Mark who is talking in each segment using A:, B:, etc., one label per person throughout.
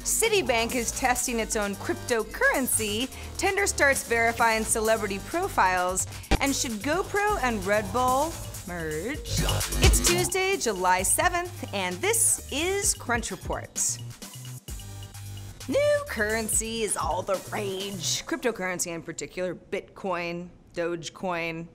A: Citibank is testing its own cryptocurrency, Tinder starts verifying celebrity profiles, and should GoPro and Red Bull merge? It's Tuesday, July 7th, and this is Crunch Reports. New currency is all the rage. Cryptocurrency in particular, Bitcoin, Dogecoin,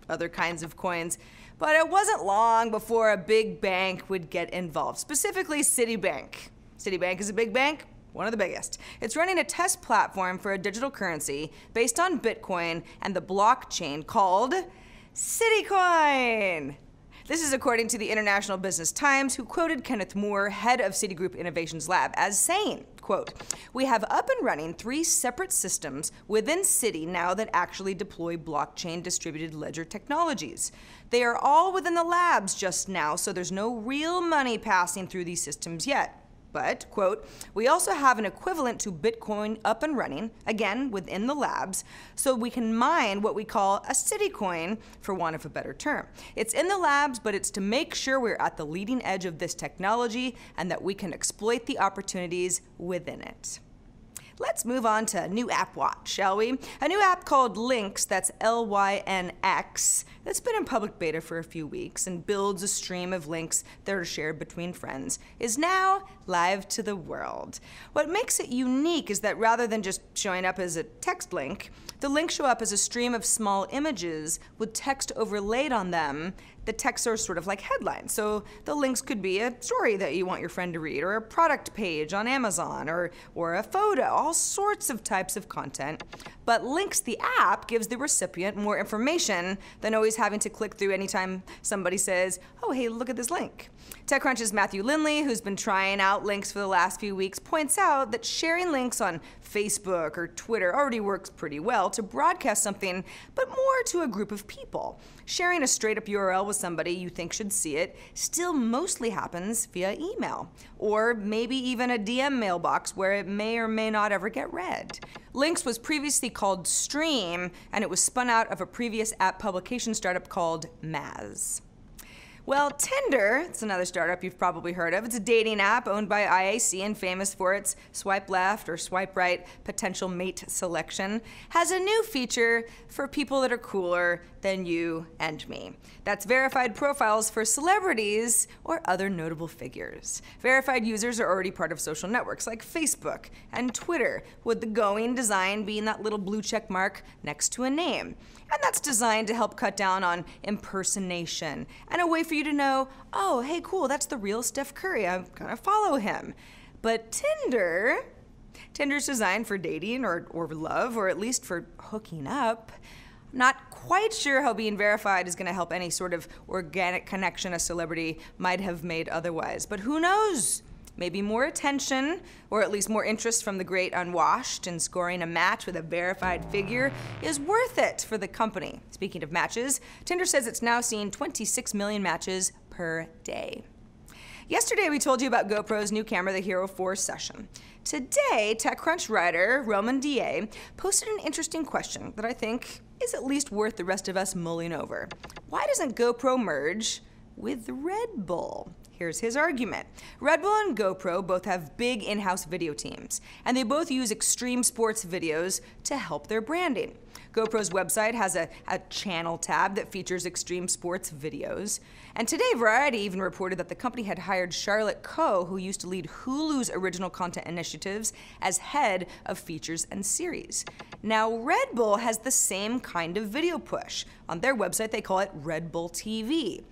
A: other kinds of coins. But it wasn't long before a big bank would get involved, specifically Citibank. Citibank is a big bank, one of the biggest. It's running a test platform for a digital currency based on Bitcoin and the blockchain called Citicoin. This is according to the International Business Times, who quoted Kenneth Moore, head of Citigroup Innovations Lab, as saying, quote, "We have up and running 3 separate systems within Citi now that actually deploy blockchain distributed ledger technologies. They are all within the labs just now, so there's no real money passing through these systems yet. But, quote, we also have an equivalent to Bitcoin up and running, again, within the labs, so we can mine what we call a Citicoin, for want of a better term. It's in the labs, but it's to make sure we're at the leading edge of this technology and that we can exploit the opportunities within it." Let's move on to new app watch, shall we? A new app called Lynx, that's Lynx, that's been in public beta for a few weeks and builds a stream of links that are shared between friends, is now live to the world. What makes it unique is that rather than just showing up as a text link, the links show up as a stream of small images with text overlaid on them. The texts are sort of like headlines. So the links could be a story that you want your friend to read, or a product page on Amazon, or a photo, all sorts of types of content. But Lynx, the app, gives the recipient more information than always having to click through anytime somebody says, "Oh, hey, look at this link." TechCrunch's Matthew Lindley, who's been trying out Lynx for the last few weeks, points out that sharing links on Facebook or Twitter already works pretty well to broadcast something, but more to a group of people. Sharing a straight-up URL with somebody you think should see it still mostly happens via email, or maybe even a DM mailbox where it may or may not ever get read. Lynx was previously called Stream, and it was spun out of a previous app publication startup called Maz. Well, Tinder, it's another startup you've probably heard of. It's a dating app owned by IAC and famous for its swipe left or swipe right potential mate selection, has a new feature for people that are cooler than you and me. That's verified profiles for celebrities or other notable figures. Verified users are already part of social networks like Facebook and Twitter, with the going design being that little blue check mark next to a name. And that's designed to help cut down on impersonation and a way for you to know, oh, hey, cool, that's the real Steph Curry, I'm gonna follow him. But Tinder's designed for dating or love, or at least for hooking up. I'm not quite sure how being verified is gonna help any sort of organic connection a celebrity might have made otherwise, but who knows? Maybe more attention, or at least more interest from the great unwashed in scoring a match with a verified figure is worth it for the company. Speaking of matches, Tinder says it's now seeing 26 million matches per day. Yesterday we told you about GoPro's new camera, the Hero 4 Session. Today, TechCrunch writer Roman D.A. posted an interesting question that I think is at least worth the rest of us mulling over. Why doesn't GoPro merge with Red Bull? Here's his argument. Red Bull and GoPro both have big in-house video teams, and they both use extreme sports videos to help their branding. GoPro's website has a channel tab that features extreme sports videos. And today, Variety even reported that the company had hired Charlotte Koh, who used to lead Hulu's original content initiatives, as head of features and series. Now, Red Bull has the same kind of video push. On their website, they call it Red Bull TV.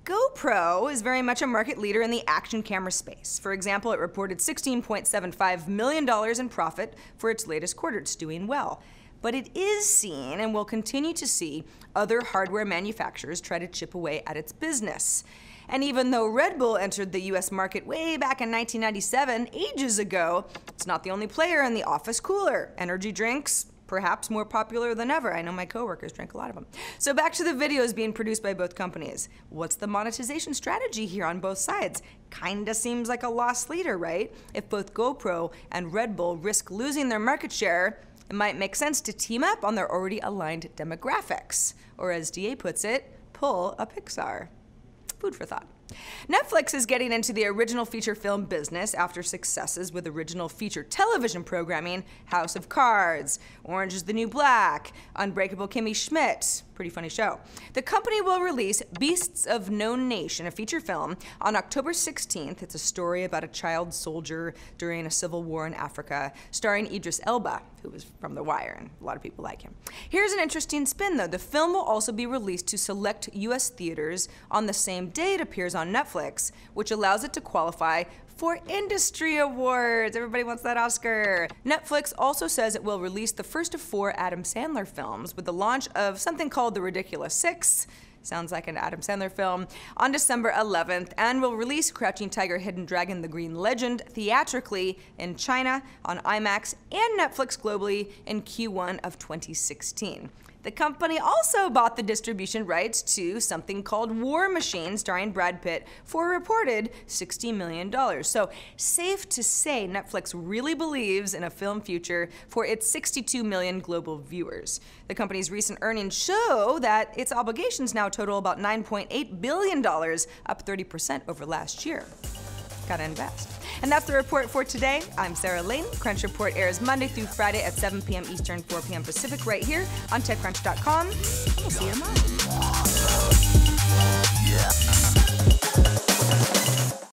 A: GoPro is very much a market leader in the action camera space. For example, it reported $16.75 million in profit for its latest quarter. It's doing well. But it is seen, and will continue to see, other hardware manufacturers try to chip away at its business. And even though Red Bull entered the US market way back in 1997, ages ago, it's not the only player in the office cooler. Energy drinks, perhaps more popular than ever. I know my coworkers drink a lot of them. So back to the videos being produced by both companies. What's the monetization strategy here on both sides? Kinda seems like a lost leader, right? If both GoPro and Red Bull risk losing their market share, it might make sense to team up on their already aligned demographics. Or as DA puts it, pull a Pixar. Food for thought. Netflix is getting into the original feature film business after successes with original feature television programming House of Cards, Orange is the New Black, Unbreakable Kimmy Schmidt. Pretty funny show. The company will release Beasts of No Nation, a feature film, on October 16th. It's a story about a child soldier during a civil war in Africa, starring Idris Elba, who was from The Wire, and a lot of people like him. Here's an interesting spin, though. The film will also be released to select U.S. theaters on the same day it appears on Netflix, which allows it to qualify for industry awards. Everybody wants that Oscar. Netflix also says it will release the first of 4 Adam Sandler films with the launch of something called The Ridiculous Six. Sounds like an Adam Sandler film, on December 11th, and will release Crouching Tiger, Hidden Dragon, The Green Legend theatrically in China on IMAX and Netflix globally in Q1 of 2016. The company also bought the distribution rights to something called War Machine, starring Brad Pitt, for a reported $60 million. So, safe to say Netflix really believes in a film future for its 62 million global viewers. The company's recent earnings show that its obligations now total about $9.8 billion, up 30% over last year. Gotta invest. And that's the report for today. I'm Sarah Lane. Crunch Report airs Monday through Friday at 7 p.m. Eastern, 4 p.m. Pacific, right here on TechCrunch.com. We'll see you tomorrow.